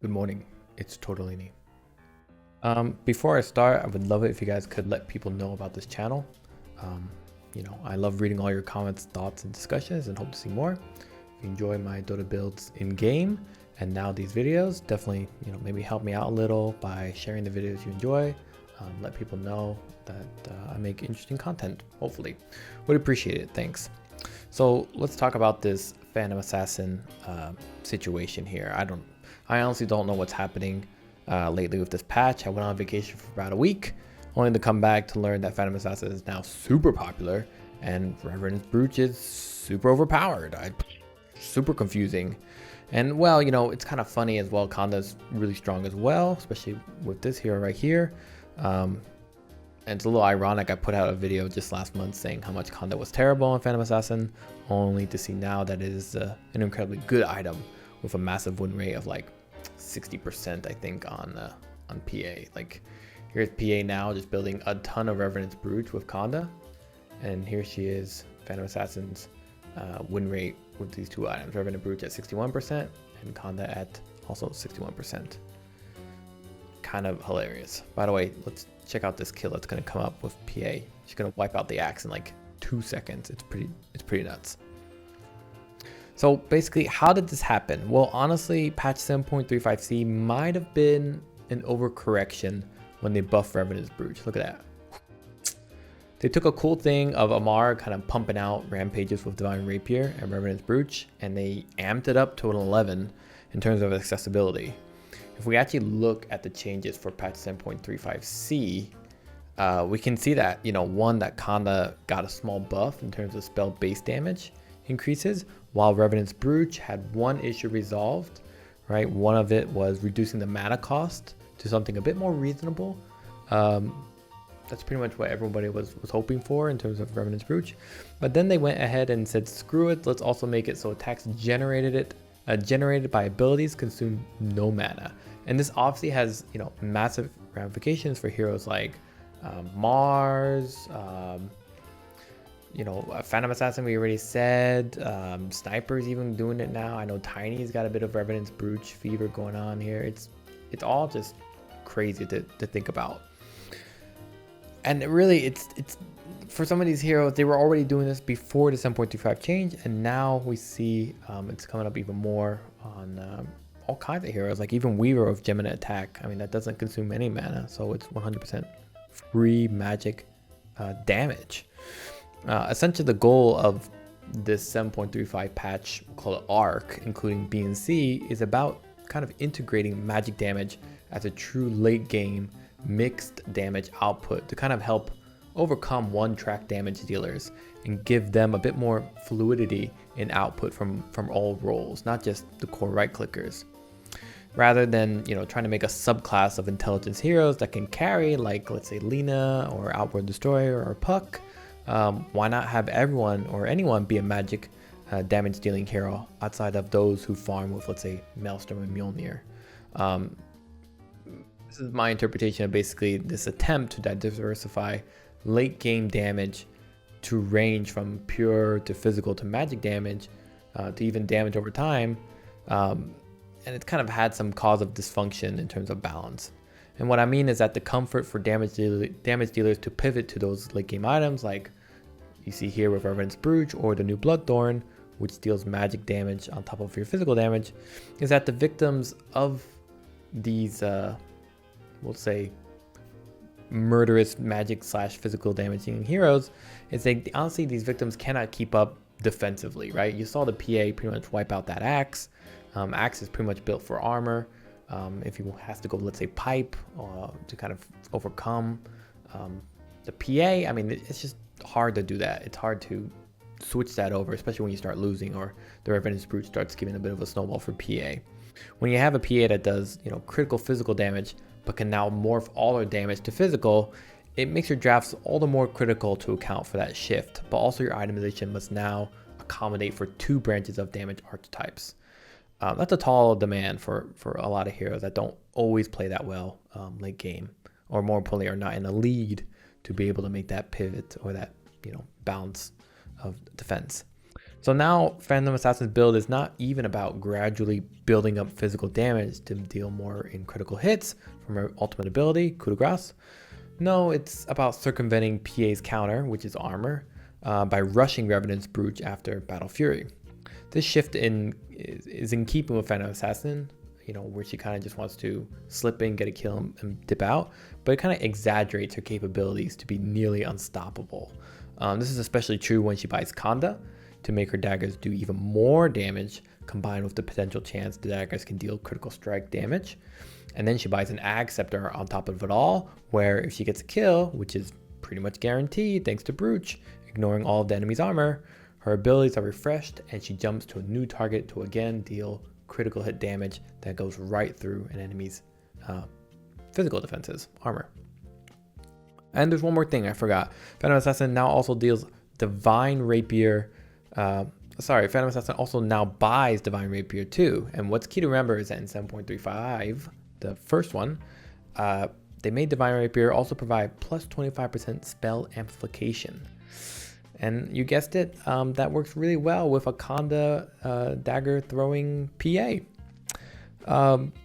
Good morning, it's Torte de Lini. Before I start, I would love it if you guys could let people know about this channel. I love reading all your comments, thoughts, and discussions and hope to see more. If you enjoy my Dota builds in game and now these videos, definitely, maybe help me out a little by sharing the videos you enjoy. Let people know that I make interesting content, hopefully. Would appreciate it, thanks. So let's talk about this Phantom Assassin situation here. I honestly don't know what's happening lately with this patch. I went on vacation for about a week, only to come back to learn that Phantom Assassin is now super popular and Revenant Brooch is super overpowered. Super confusing. And well, it's kind of funny as well. Conda's really strong as well, especially with this hero right here. And it's a little ironic. I put out a video just last month saying how much Conda was terrible on Phantom Assassin, only to see now that it is an incredibly good item with a massive win rate of like 60%, I think, on PA. Like, here's PA now just building a ton of Revenant's Brooch with Conda, and here she is, Phantom Assassin's win rate with these two items, Revenant Brooch at 61% and Conda at also 61%. Kind of hilarious. By the way, let's check out this kill that's going to come up with PA. She's going to wipe out the axe in like 2 seconds. It's pretty nuts. So basically, how did this happen? Well, honestly, patch 7.35c might have been an overcorrection when they buffed Revenant's Brooch. Look at that. They took a cool thing of Amar kind of pumping out rampages with Divine Rapier and Revenant's Brooch, and they amped it up to an 11 in terms of accessibility. If we actually look at the changes for patch 7.35c, we can see that, one, that Conda got a small buff in terms of spell base damage increases, while Revenant's Brooch had one issue resolved, right? One of it was reducing the mana cost to something a bit more reasonable. That's pretty much what everybody was hoping for in terms of Revenant's Brooch. But then they went ahead and said, screw it, let's also make it so attacks generated by abilities consume no mana. And this obviously has, massive ramifications for heroes like Mars, Phantom Assassin, we already said. Sniper's even doing it now. I know Tiny's got a bit of Revenant's Brooch fever going on here. It's all just crazy to think about. And really, it's for some of these heroes, they were already doing this before the 7.25 change, and now we see it's coming up even more on all kinds of heroes, like even Weaver of Gemini Attack. I mean, that doesn't consume any mana, so it's 100% free magic damage. Essentially, the goal of this 7.35 patch, we'll call it ARC, including B and C, is about kind of integrating magic damage as a true late game mixed damage output to kind of help overcome one-track damage dealers and give them a bit more fluidity in output from all roles, not just the core right clickers. Rather than trying to make a subclass of intelligence heroes that can carry, like let's say Lina or Outward Destroyer or Puck, why not have everyone or anyone be a magic damage dealing hero outside of those who farm with, let's say, Maelstrom and Mjolnir. This is my interpretation of basically this attempt to diversify late game damage to range from pure to physical to magic damage to even damage over time. And it's kind of had some cause of dysfunction in terms of balance. And what I mean is that the comfort for damage dealers to pivot to those late game items, like you see here with Revenant's Brooch or the new Bloodthorn, which deals magic damage on top of your physical damage, is that the victims of these, we'll say, murderous magic / physical damaging heroes, is they honestly, these victims cannot keep up defensively, right? You saw the PA pretty much wipe out that axe. Axe is pretty much built for armor. If he has to go, let's say, pipe to kind of overcome the PA, I mean, it's just hard to do that. It's hard to switch that over, especially when you start losing or the Revenant's Brooch starts giving a bit of a snowball for PA. When you have a PA that does, critical physical damage, but can now morph all their damage to physical, it makes your drafts all the more critical to account for that shift. But also your itemization must now accommodate for 2 branches of damage archetypes. That's a tall demand for a lot of heroes that don't always play that well late game, or more importantly, are not in a lead to be able to make that pivot or that balance of defense. So now Phantom Assassin's build is not even about gradually building up physical damage to deal more in critical hits from her ultimate ability, coup de grace. No, it's about circumventing PA's counter, which is armor, by rushing Revenant's Brooch after Battle Fury. This shift is in keeping with Phantom Assassin, where she kind of just wants to slip in, get a kill, and dip out, but it kind of exaggerates her capabilities to be nearly unstoppable. This is especially true when she buys Conda to make her daggers do even more damage, combined with the potential chance the daggers can deal critical strike damage. And then she buys an Ag Scepter on top of it all, where if she gets a kill, which is pretty much guaranteed thanks to Brooch, ignoring all of the enemy's armor, her abilities are refreshed and she jumps to a new target to again deal critical hit damage that goes right through an enemy's physical defenses, armor. And there's one more thing I forgot. Phantom Assassin now also deals Divine Rapier. Phantom Assassin also now buys Divine Rapier too. And what's key to remember is that in 7.35, the first one, they made Divine Rapier also provide plus 25% spell amplification. And you guessed it, that works really well with a Conda dagger throwing PA.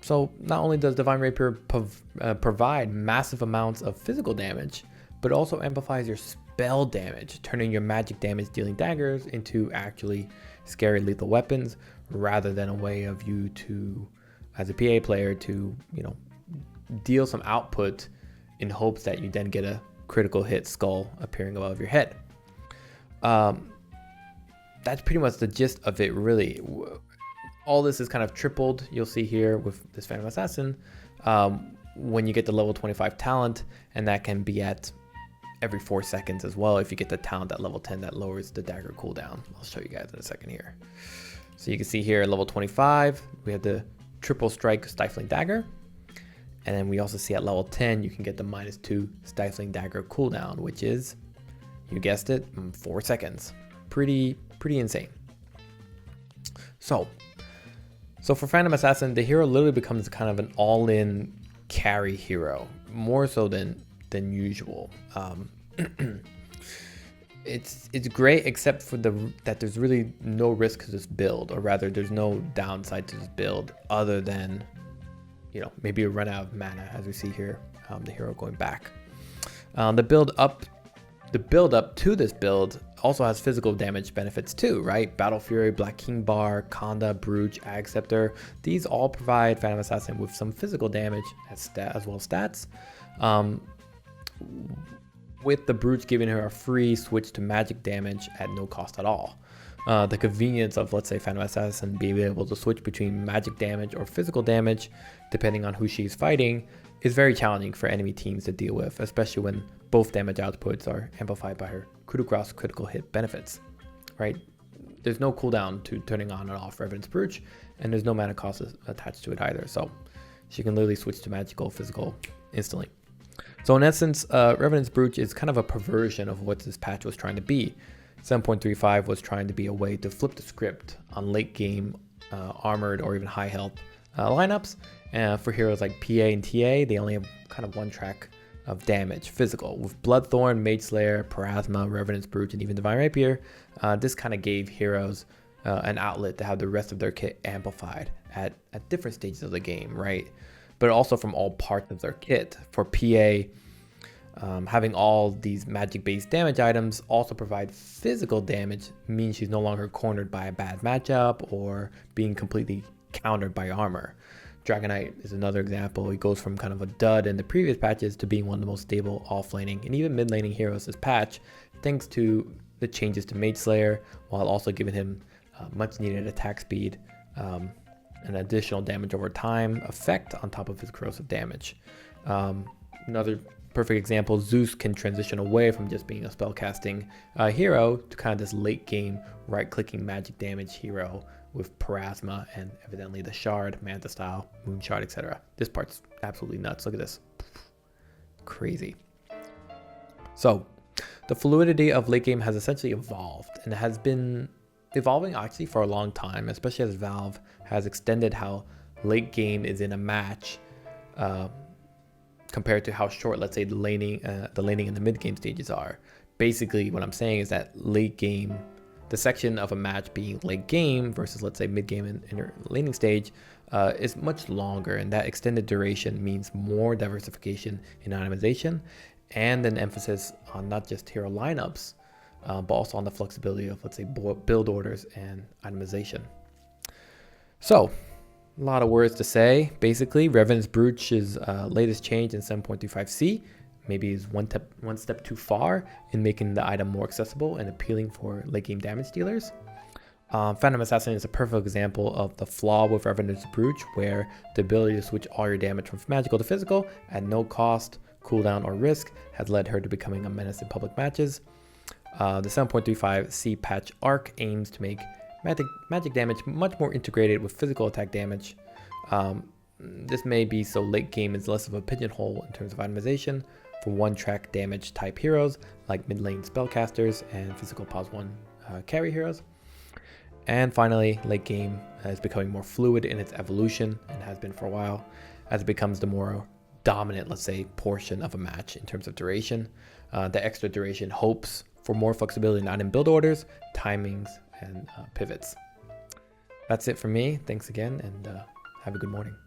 So not only does Divine Rapier provide massive amounts of physical damage, but also amplifies your spell damage, turning your magic damage dealing daggers into actually scary lethal weapons, rather than a way of you to, as a PA player, to deal some output in hopes that you then get a critical hit skull appearing above your head. That's pretty much the gist of it, really. All this is kind of tripled, you'll see here with this Phantom Assassin, when you get the level 25 talent, and that can be at every 4 seconds as well if you get the talent at level 10 that lowers the dagger cooldown. I'll show you guys in a second here. So you can see here at level 25, we have the triple strike stifling dagger. And then we also see at level 10, you can get the -2 stifling dagger cooldown, which is, you guessed it, 4 seconds. Pretty insane. So for Phantom Assassin, the hero literally becomes kind of an all-in carry hero, more so than usual. It's great, except for that there's really no risk to this build, or rather there's no downside to this build other than maybe a run out of mana, as we see here, the hero going back. The build up to this build also has physical damage benefits too, right? Battle Fury, Black King Bar, Conda, Brooch, Ag Scepter, these all provide Phantom Assassin with some physical damage as well as stats. With the Brooch giving her a free switch to magic damage at no cost at all. The convenience of, let's say, Phantom Assassin being able to switch between magic damage or physical damage, depending on who she's fighting, is very challenging for enemy teams to deal with, especially when both damage outputs are amplified by her coup de grace critical hit benefits, right? There's no cooldown to turning on and off Revenant's Brooch, and there's no mana cost attached to it either, so she can literally switch to magical, physical instantly. So in essence, Revenant's Brooch is kind of a perversion of what this patch was trying to be. 7.35 was trying to be a way to flip the script on late game armored or even high health lineups. For heroes like PA and TA, they only have kind of one track of damage, physical. With Bloodthorn, Mage Slayer, Parasma, Revenant's Brooch, and even Divine Rapier, this kind of gave heroes an outlet to have the rest of their kit amplified at different stages of the game, right? But also from all parts of their kit. For PA, having all these magic-based damage items also provide physical damage, means she's no longer cornered by a bad matchup or being completely countered by armor. Dragonite is another example. He goes from kind of a dud in the previous patches to being one of the most stable off-laning and even mid-laning heroes this patch, thanks to the changes to Mage Slayer, while also giving him much-needed attack speed, an additional damage over time effect on top of his corrosive damage. Another perfect example, Zeus can transition away from just being a spellcasting hero to kind of this late game right-clicking magic damage hero with Parasma and evidently the Shard, Manta Style, Moon Shard, etc. This part's absolutely nuts. Look at this. Crazy. So the fluidity of late game has essentially evolved, and it has been evolving actually for a long time, especially as Valve has extended how late game is in a match compared to how short, let's say, the laning and the mid game stages are. Basically, what I'm saying is that late game the section of a match being late game versus, let's say, mid game and interlaning stage is much longer, and that extended duration means more diversification in itemization and an emphasis on not just hero lineups, but also on the flexibility of, let's say, build orders and itemization. So, a lot of words to say. Basically, Revenant's Brooch's latest change in 7.35c maybe is one step too far in making the item more accessible and appealing for late game damage dealers. Phantom Assassin is a perfect example of the flaw with Revenant's Brooch, where the ability to switch all your damage from magical to physical at no cost, cooldown, or risk has led her to becoming a menace in public matches. The 7.35c patch arc aims to make magic damage much more integrated with physical attack damage. This may be so late game is less of a pigeonhole in terms of itemization for one-track damage type heroes like mid-lane spellcasters and physical pause 1 carry heroes. And finally, late game is becoming more fluid in its evolution, and has been for a while, as it becomes the more dominant, let's say, portion of a match in terms of duration. The extra duration hopes for more flexibility in item build orders, timings, and pivots. That's it for me. Thanks again, and have a good morning.